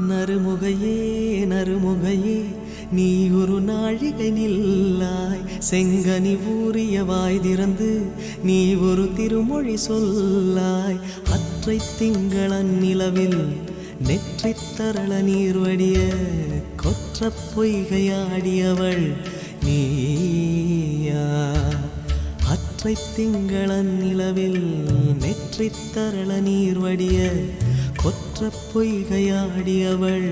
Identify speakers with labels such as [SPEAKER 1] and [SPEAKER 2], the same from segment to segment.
[SPEAKER 1] நறுமுகையே நறுமுகையே நீ ஒரு நாழிகை நில்லாய் செங்கனி ஊறிய வாய் திறந்து நீ ஒரு திருமொழி சொல்லாய் அற்றை திங்களன் நிலவில் நெற்றித் தரள நீர் வடிய கொற்ற பொய்கையாடியவள் நீயா அற்றை திங்களன் நிலவில் நெற்றித் தரள நீர் வடிய கொற்ற பொய்கையாடியவள்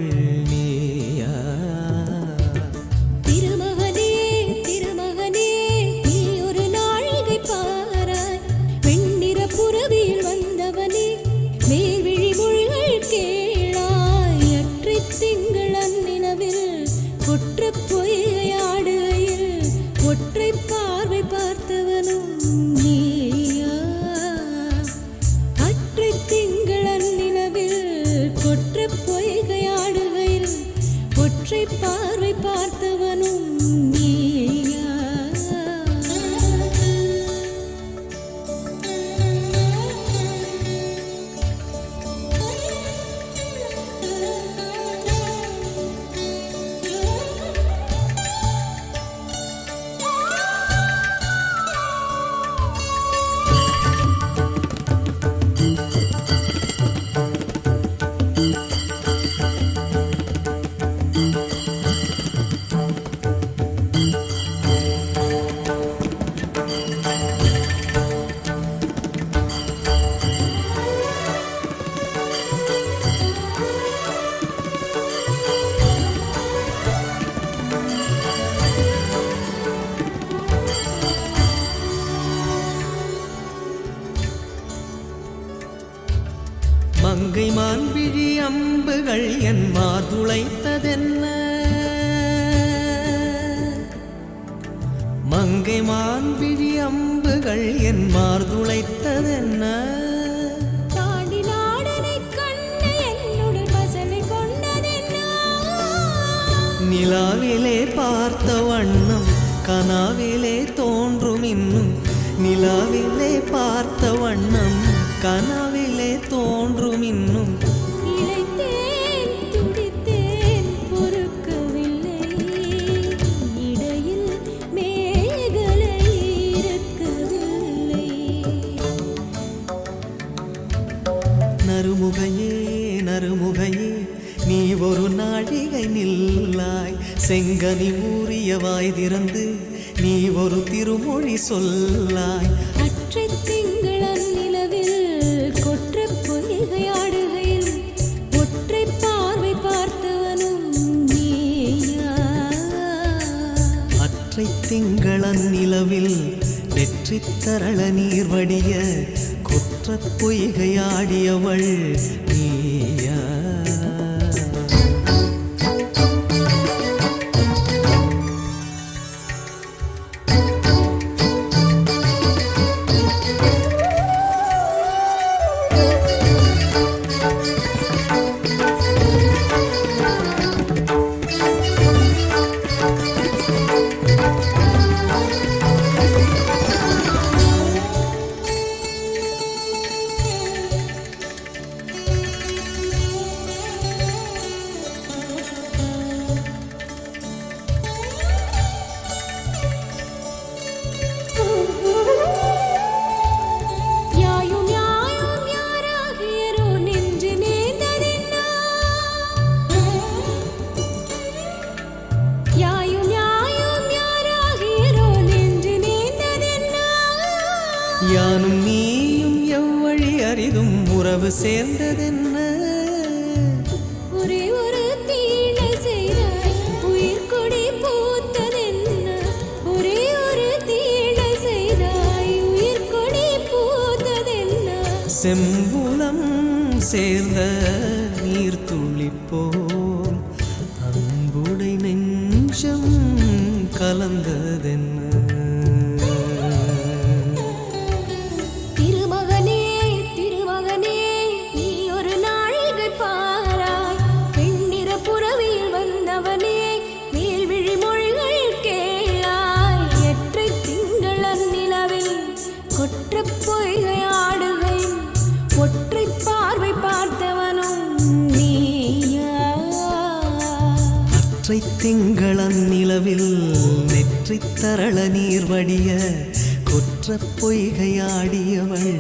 [SPEAKER 1] நீயா
[SPEAKER 2] திருமகனே திருமகனே நீ ஒரு நாழிகை பாராய் வெண்ணிற புறவியில் வந்தவனே மேல்விழி மொழிகள் கேளாய் அற்றை திங்களன் நிலவில் கொற்ற பொய்கையாடுகையில் ஒற்றை பார்வை பார்த்தவனும் நீயா அற்றை திங்களன் நிலவில் கொற்ற பொய்கையாடுகையில் ஒற்றை பார்வை பார்த்தவனும் நீயா
[SPEAKER 1] மங்கை மான்விழி அம்புகள் என் மார்துளைத்ததென்ன மங்கை மான்விழி அம்புகள் என் மார்துளைத்ததென்ன
[SPEAKER 2] தாண்டி நாடனை கண்டு என்னுடன் பசலை கொண்டதென்ன
[SPEAKER 1] நிலாவிலே பார்த்த வண்ணம் கனாவிலே தோன்றும் இன்னும் நிலாவிலே பார்த்த வண்ணம் கனாவிலே தோன்றும் இன்னும்
[SPEAKER 2] இளைத்தேன் துடித்தேன் பொறுக்கவில்லை இடையில் மேகலை இருக்கவில்லை
[SPEAKER 1] நறுமுகையே நறுமுகையே நீ ஒரு நாழிகை நில்லாய் செங்கனி ஊறிய வாய் திறந்து நீ ஒரு திருமொழி சொல்லாய்
[SPEAKER 2] அற்றை திங்களன் நிலவில் கொற்ற பொய்கையாடுகையில் ஒற்றை பார்வை பார்த்தவனும் நீயா
[SPEAKER 1] அற்றை திங்களன் நிலவில் வெற்றித் தரள நீர் வடிய கொற்ற பொய்கையாடியவள் நீயா யானும் நீயும் எவ்வழி அரிதும் உறவு சேர்ந்ததென்ன
[SPEAKER 2] ஒரே ஒரு தீழை செய்தாய் உயிர் கொடி பூத்ததென்ன ஒரே ஒரு தீழை செய்தாய் உயிர் கொடி பூத்ததென்ன
[SPEAKER 1] செம்புலம் சேர்ந்த நீர் துளிப்போல் அன்புடை நெஞ்சம் கலந்ததென்ன
[SPEAKER 2] திருமகனே திருமகனே நீ ஒரு நாழிகை பாராய் வெண்ணிற புறவியில் வந்தவனே மேல்விழி மொழிகள் கேளாய் எற்றை திங்களன் நிலவில் கொற்ற பொய்கையாடுகை ஒற்றை பார்வை பார்த்தவனும் நீயா
[SPEAKER 1] ஒற்றை திங்களன் நிலவில் நெற்றித் தரள நீர் வடிய கொற்ற பொய்கையாடியவள்